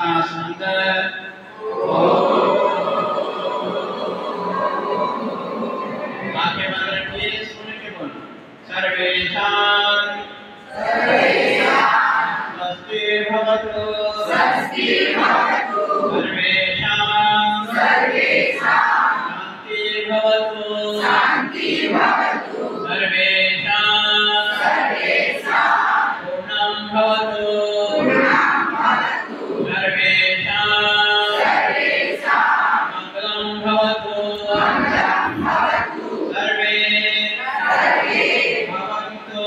सांस अंदर आंखें बंद रखिए, सुन के बोलो। सर्वेषां स्वस्तिर्भवतु सर्वेषां शान्तिर्भवतु सर्वेषां पूर्णं भवतु सर्वेषां मङ्गलं भवतु सर्वे भवन्तु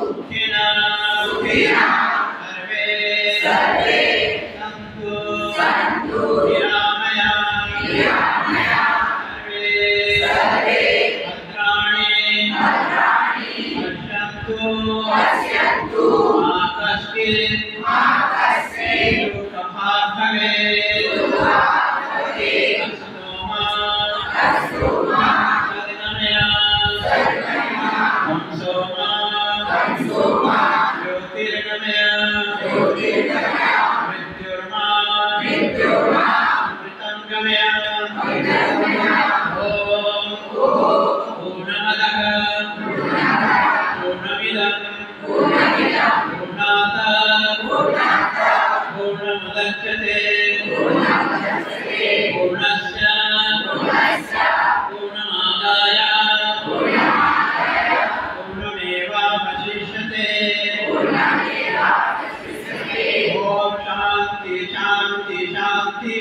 सुखिनः सर्वे सन्तु निरामयाः सर्वे भद्राणि पश्यन्तु मा कश्चित् दुःखभाग् भवेत् अस्तु मा सद्गमया वंशो मा ज्योतिर्गमया मृत्युर्मा अमृतं गमया। ओम पूर्णमदः पूर्णमिदं पूर्णात् पूर्णमुदच्यते पूर्णस्य पूर्णमादाय पूर्णमेवावशिष्यते। ओम शांति शांति शांति।